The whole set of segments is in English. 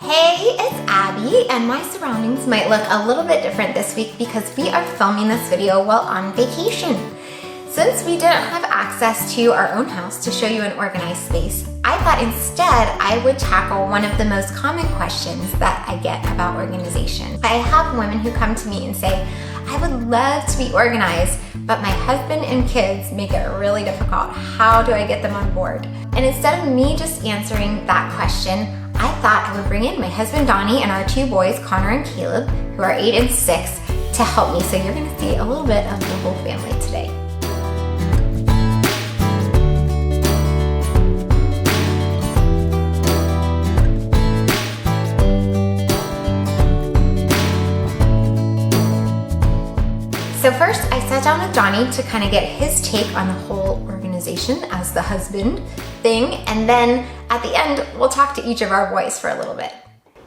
Hey, it's Abby, and my surroundings might look a little bit different this week because we are filming this video while on vacation. Since we didn't have access to our own house to show you an organized space, I thought instead I would tackle one of the most common questions that I get about organization. I have women who come to me and say, I would love to be organized, but my husband and kids make it really difficult. How do I get them on board? And instead of me just answering that question, I thought I would bring in my husband Donnie and our two boys, Connor and Caleb, who are 8 and 6, to help me. So you're gonna see a little bit of the whole family today. So first, I sat down with Donnie to kind of get his take on the whole organization as the husband thing, and then at the end, we'll talk to each of our boys for a little bit.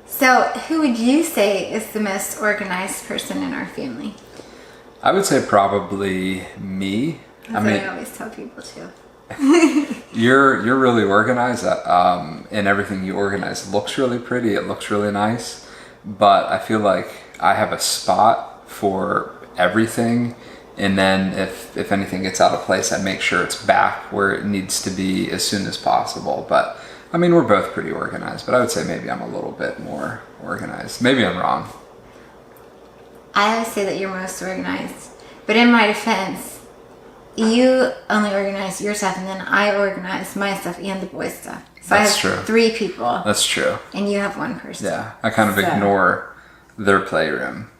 So who would you say is the most organized person in our family? I would say probably me. I always tell people too. You're really organized, and everything you organize looks really pretty. It looks really nice, but I feel like I have a spot for everything, and then if anything gets out of place, I make sure it's back where it needs to be as soon as possible. But I mean, we're both pretty organized, but I would say maybe I'm a little bit more organized. Maybe I'm wrong. I always say that you're most organized, but in my defense, you only organize your stuff, and then I organize my stuff and the boys' stuff. So That's I have true. 3 people. That's true. And you have 1 person. Yeah, I kind of ignore their playroom.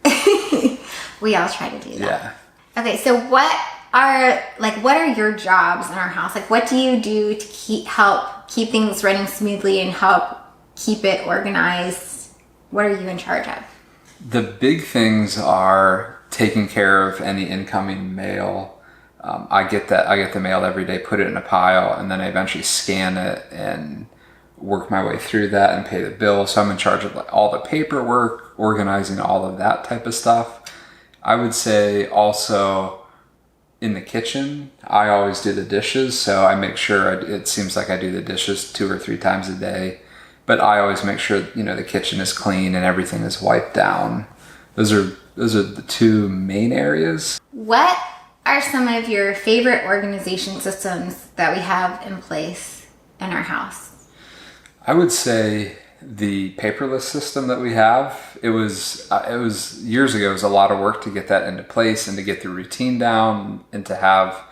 We all try to do that. Yeah. Okay, so what are your jobs in our house? Like, what do you do to help keep things running smoothly and help keep it organized? What are you in charge of? The big things are taking care of any incoming mail. I get the mail every day, put it in a pile, and then I eventually scan it and work my way through that and pay the bill. So I'm in charge of all the paperwork, organizing all of that type of stuff. I would say also in the kitchen, I always do the dishes. So I make sure it seems like I do the dishes 2 or 3 times a day, but I always make sure, the kitchen is clean and everything is wiped down. Those are the 2 main areas. What are some of your favorite organization systems that we have in place in our house? I would say the paperless system that we have, it was years ago. It was a lot of work to get that into place and to get the routine down and to have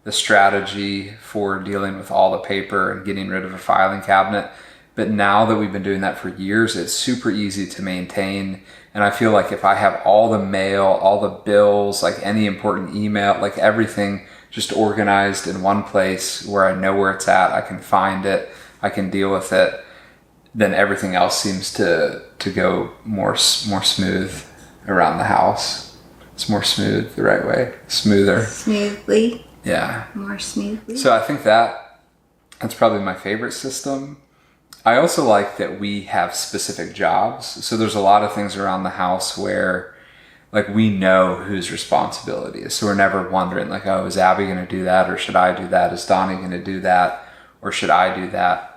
the strategy for dealing with all the paper and getting rid of a filing cabinet. But now that we've been doing that for years, it's super easy to maintain. And I feel like if I have all the mail, all the bills, like any important email, like everything just organized in one place where I know where it's at, I can find it, I can deal with it, then everything else seems to go more smooth around the house. It's more smooth the right way. Smoother. Smoothly. Yeah. More smoothly. So I think that's probably my favorite system. I also like that we have specific jobs. So there's a lot of things around the house where we know whose responsibility is. So we're never wondering oh, is Abby going to do that? Or should I do that? Is Donnie going to do that? Or should I do that?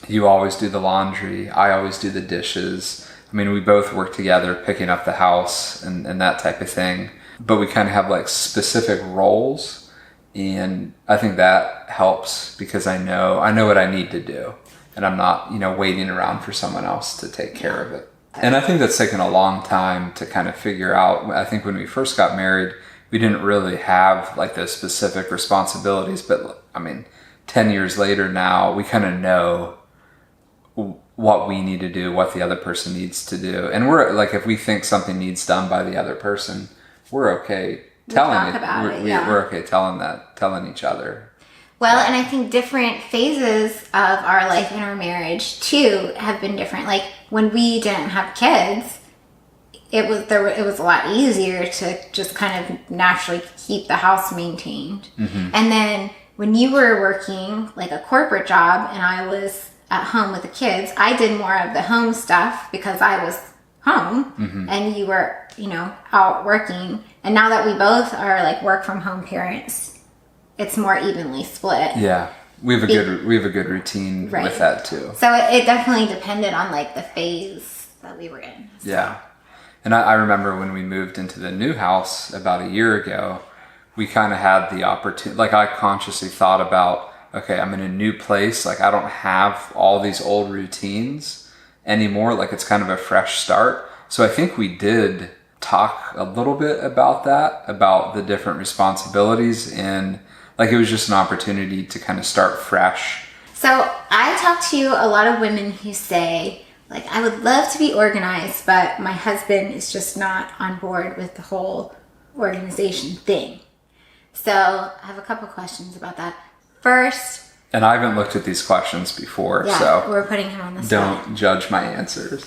You always do the laundry. I always do the dishes. I mean, we both work together picking up the house and that type of thing. But we kind of have specific roles. And I think that helps because I know what I need to do. And I'm not, waiting around for someone else to take care of it. And I think that's taken a long time to kind of figure out. I think when we first got married, we didn't really have those specific responsibilities. But I mean, 10 years later now, we kind of know what we need to do, what the other person needs to do. And we're if we think something needs done by the other person, we're okay telling it. We're okay telling each other. Well, and I think different phases of our life and our marriage too have been different. Like when we didn't have kids, it was a lot easier to just kind of naturally keep the house maintained. Mm-hmm. And then when you were working a corporate job and I was at home with the kids, I did more of the home stuff because I was home. Mm-hmm. And you were, out working. And now that we both are work from home parents, it's more evenly split. Yeah. We have a good routine with that too. So it definitely depended on like the phase that we were in. So. Yeah. And I remember when we moved into the new house about a year ago, we kind of had the opportunity, like I consciously thought about, okay, I'm in a new place. Like I don't have all these old routines anymore. Like it's kind of a fresh start. So I think we did talk a little bit about that, about the different responsibilities, and like it was just an opportunity to kind of start fresh. So I talk to a lot of women who say, like, I would love to be organized, but my husband is just not on board with the whole organization thing. So I have a couple questions about that. First, and I haven't looked at these questions before, so we're putting him on the spot. Don't judge my answers.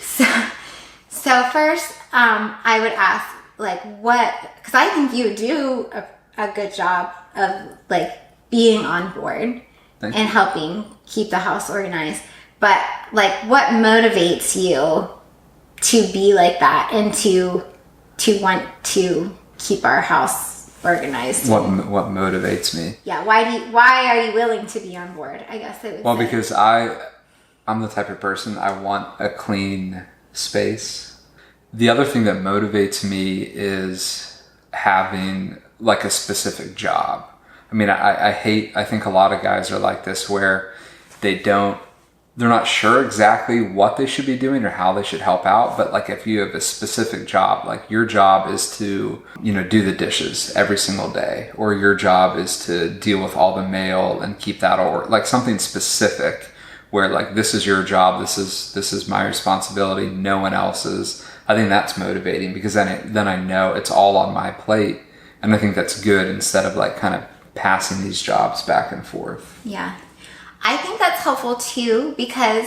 So first, I would ask, like, what, because I think you do a good job of, like, being on board and helping keep the house organized. But, like, what motivates you to be like that and to want to keep our house organized? What motivates me? Yeah, why are you willing to be on board, I guess I would say. Well, because I'm the type of person, I want a clean space. The other thing that motivates me is having like a specific job. I mean, I think a lot of guys are like this where they're not sure exactly what they should be doing or how they should help out. But like if you have a specific job, like your job is to, do the dishes every single day, or your job is to deal with all the mail and keep that all, like something specific where like, this is your job. This is my responsibility. No one else's. I think that's motivating because then I know it's all on my plate. And I think that's good instead of like kind of passing these jobs back and forth. Yeah. I think that's helpful too, because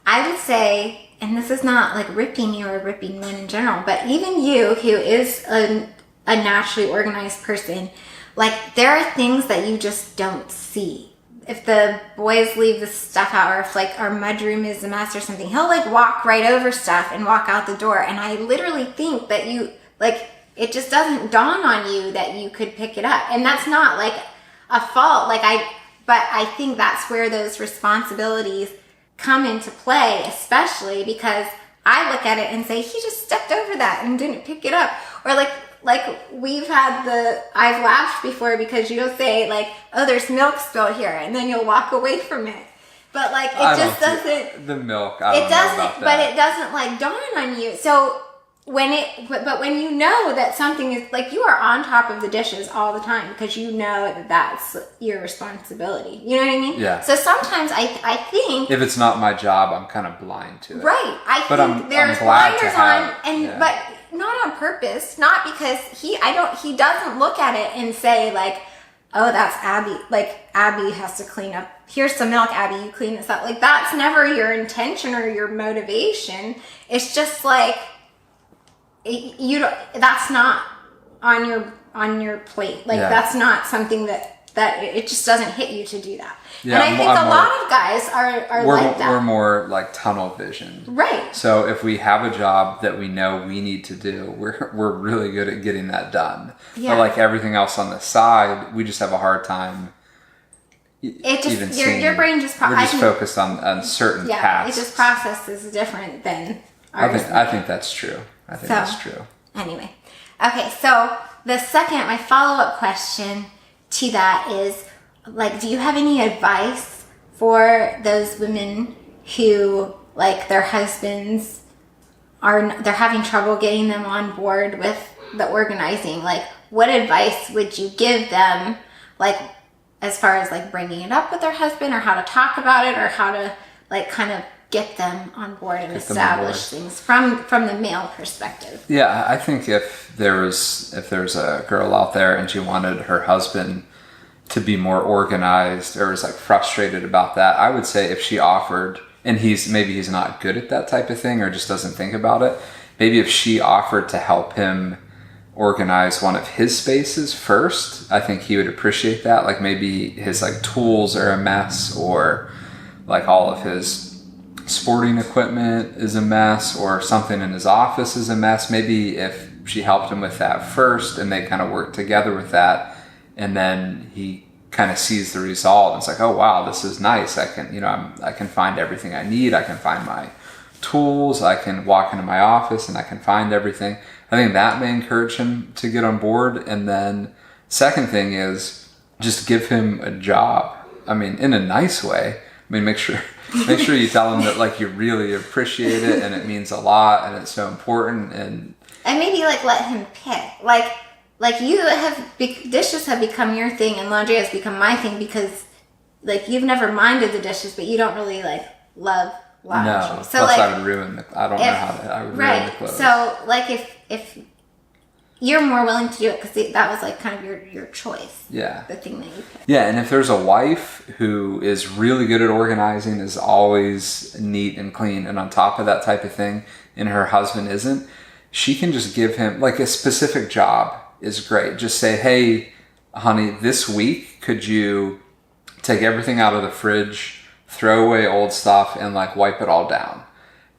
I would say, and this is not like ripping you or ripping men in general, but even you who is a naturally organized person, like there are things that you just don't see. If the boys leave the stuff out, or if like our mudroom is a mess or something, he'll like walk right over stuff and walk out the door. And I literally think that you, like, it just doesn't dawn on you that you could pick it up. And that's not like a fault. But I think that's where those responsibilities come into play, especially because I look at it and say, he just stepped over that and didn't pick it up. Or like I've laughed before because you'll say like, oh, there's milk spilled here, and then you'll walk away from it. But like, it just doesn't. The milk, it doesn't, but it doesn't like dawn on you. So when you know that something is like, you are on top of the dishes all the time because you know that that's your responsibility. You know what I mean? Yeah. So sometimes I think if it's not my job, I'm kind of blind to it. Right. I think there's blinders on, but not on purpose. Not because he doesn't look at it and say like, oh, that's Abby. Like Abby has to clean up. Here's some milk, Abby. You clean this up. Like that's never your intention or your motivation. It's just like, that's not on your plate. Like that's not something that it just doesn't hit you to do that. Yeah, and I think a lot of guys are like that. We're more like tunnel vision. Right. So if we have a job that we know we need to do, we're really good at getting that done. Yeah. But like everything else on the side, we just have a hard time. It just your brain just we're just focused on certain tasks. It just processes different than ours. I think that's true. I think that's true. Anyway. Okay, so my follow-up question to that is, like, do you have any advice for those women who, like, their husbands they're having trouble getting them on board with the organizing? Like, what advice would you give them, like, as far as, like, bringing it up with their husband, or how to talk about it, or how to, like, kind of get them on board and establish things from the male perspective? Yeah, I think if there's a girl out there and she wanted her husband to be more organized, or is like frustrated about that, I would say if she offered, and he's not good at that type of thing or just doesn't think about it, maybe if she offered to help him organize one of his spaces first, I think he would appreciate that. Like maybe his like tools are a mess, or like all of his sporting equipment is a mess, or something in his office is a mess. Maybe if she helped him with that first and they kind of worked together with that, and then he kind of sees the result. It's like, oh wow, this is nice. I can, I can find everything I need. I can find my tools. I can walk into my office and I can find everything. I think that may encourage him to get on board. And then second thing is just give him a job. I mean, in a nice way. I mean, make sure you tell him that like you really appreciate it and it means a lot and it's so important, and maybe like let him pick. Like you dishes have become your thing and laundry has become my thing because like you've never minded the dishes, but you don't really like love laundry. No, so plus like I would ruin the. I don't know how I would ruin the clothes. So like if you're more willing to do it because that was like kind of your choice. Yeah. The thing that you picked. Yeah, and if there's a wife who is really good at organizing, is always neat and clean, and on top of that type of thing, and her husband isn't, she can just give him like a specific job is great. Just say, hey, honey, this week, could you take everything out of the fridge, throw away old stuff, and like wipe it all down?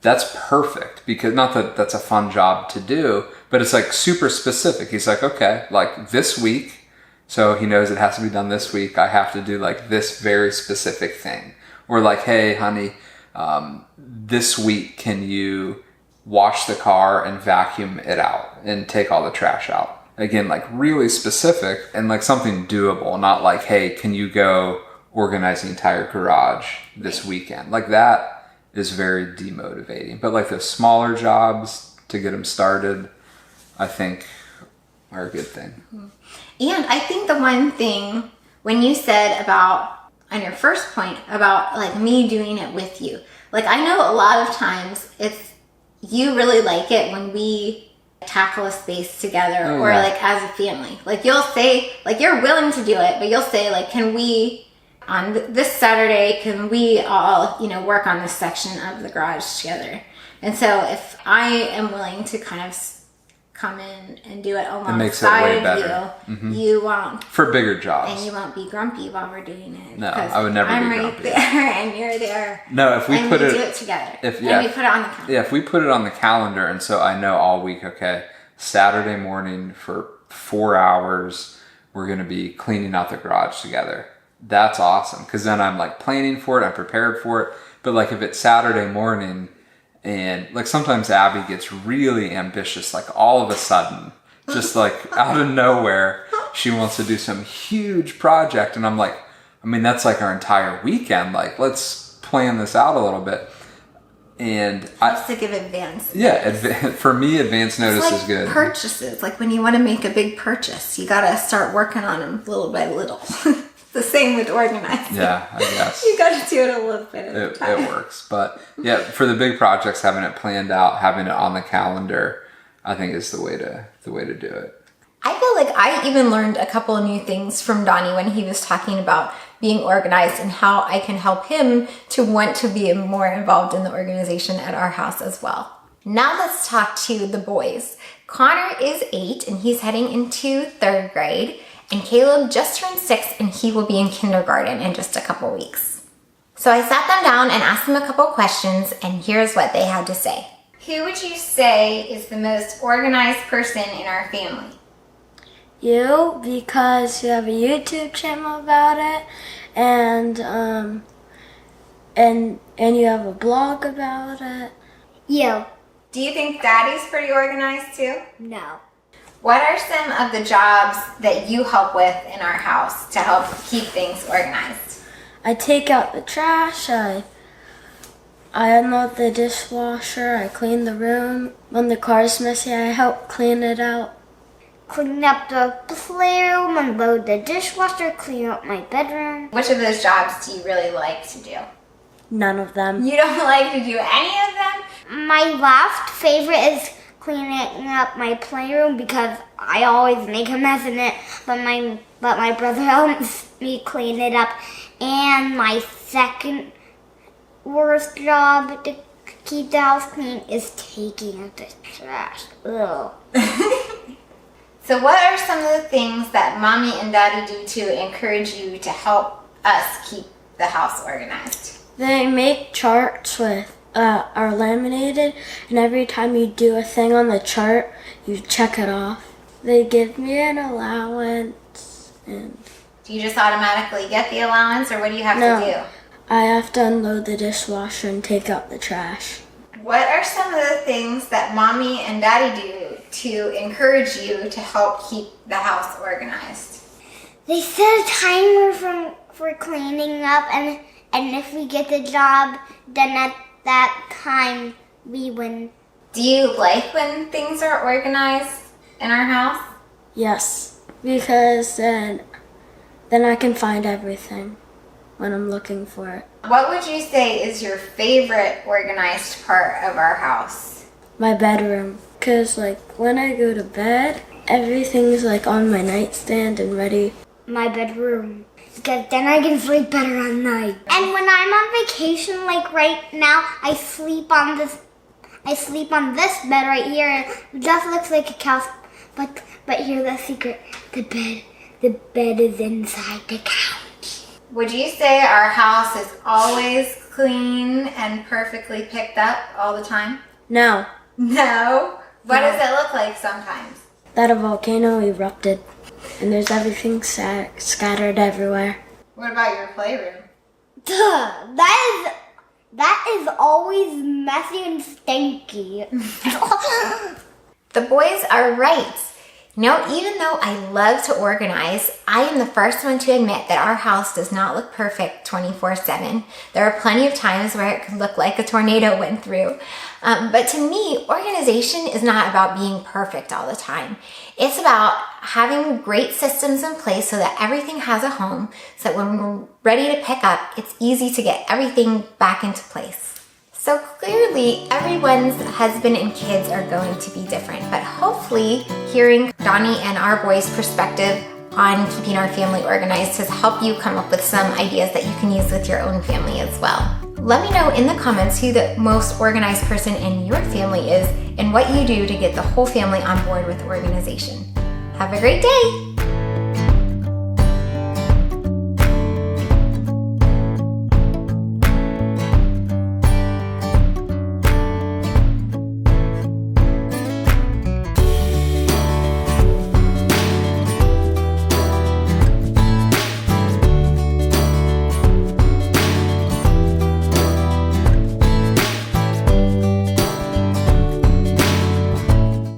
That's perfect, because not that that's a fun job to do, but it's like super specific. He's like, okay, like this week, so he knows it has to be done this week. I have to do like this very specific thing. Or like, hey, honey, this week, can you wash the car and vacuum it out and take all the trash out? Again, like really specific and like something doable, not like, hey, can you go organize the entire garage this weekend? Like that is very demotivating. But like the smaller jobs to get them started, I think are a good thing. And I think the one thing when you said about, on your first point, about like me doing it with you, like I know a lot of times you really like it when we tackle a space together or like as a family. Like you'll say, like you're willing to do it, but you'll say like, can we, on this Saturday, can we all, work on this section of the garage together? And so if I am willing to kind of come in and do it alongside of you, you won't. For bigger jobs. And you won't be grumpy while we're doing it. No, I would never be grumpy. I'm right there and you're there. No, if we and put we it, do it together. And we put it on the calendar. Yeah, if we put it on the calendar, and so I know all week, okay, Saturday morning for 4 hours, we're going to be cleaning out the garage together. That's awesome, because then I'm like planning for it, I'm prepared for it. But like if it's Saturday morning, and like sometimes Abby gets really ambitious, like all of a sudden, just like out of nowhere, she wants to do some huge project. And I'm like, I mean, that's like our entire weekend. Like, let's plan this out a little bit. And just to give advance. Yeah, for me, advance notice like is good. Purchases, like when you want to make a big purchase, you got to start working on them little by little. The same with organizing. Yeah, I guess. You got to do it a little bit at a time. It works. But yeah, for the big projects, having it planned out, having it on the calendar, I think is the way to do it. I feel like I even learned a couple of new things from Donnie when he was talking about being organized and how I can help him to want to be more involved in the organization at our house as well. Now let's talk to the boys. Connor is 8 and he's heading into 3rd grade. And Caleb just turned 6 and he will be in kindergarten in just a couple weeks. So I sat them down and asked them a couple questions, and here's what they had to say. Who would you say is the most organized person in our family? You, because you have a YouTube channel about it, and you have a blog about it. You. Do you think Daddy's pretty organized too? No. What are some of the jobs that you help with in our house to help keep things organized? I take out the trash, I unload the dishwasher, I clean the room. When the car's messy, I help clean it out. Clean up the playroom, unload the dishwasher, clean up my bedroom. Which of those jobs do you really like to do? None of them. You don't like to do any of them? My last favorite is cleaning up my playroom because I always make a mess in it, but my brother helps me clean it up. And my second worst job to keep the house clean is taking out the trash. Ugh. So what are some of the things that Mommy and Daddy do to encourage you to help us keep the house organized? They make charts with are laminated, and every time you do a thing on the chart, you check it off. They give me an allowance, and Do you just automatically get the allowance, or what do you have to do? I have to unload the dishwasher and take out the trash. What are some of the things that Mommy and Daddy do to encourage you to help keep the house organized? They set a timer for cleaning up, and if we get the job done at that time, we win. Do you like when things are organized in our house? Yes, because then I can find everything when I'm looking for it. What would you say is your favorite organized part of our house? My bedroom, because like when I go to bed, everything's like on my nightstand and ready. My bedroom, because then I can sleep better at night. And when I'm on vacation, like right now, I sleep on this bed right here. It just looks like a couch, but here's the secret: the bed is inside the couch. Would you say our house is always clean and perfectly picked up all the time? No, No? What No. does it look like sometimes? that a volcano erupted and there's everything scattered everywhere. What about your playroom? That is always messy and stinky. The boys are right. Now, even though I love to organize, I am the first one to admit that our house does not look perfect 24/7. There are plenty of times where it could look like a tornado went through. But to me, organization is not about being perfect all the time. It's about having great systems in place so that everything has a home, so that when we're ready to pick up, it's easy to get everything back into place. So clearly, everyone's husband and kids are going to be different, but hopefully hearing Donnie and our boys' perspective on keeping our family organized has helped you come up with some ideas that you can use with your own family as well. Let me know in the comments who the most organized person in your family is and what you do to get the whole family on board with organization. Have a great day!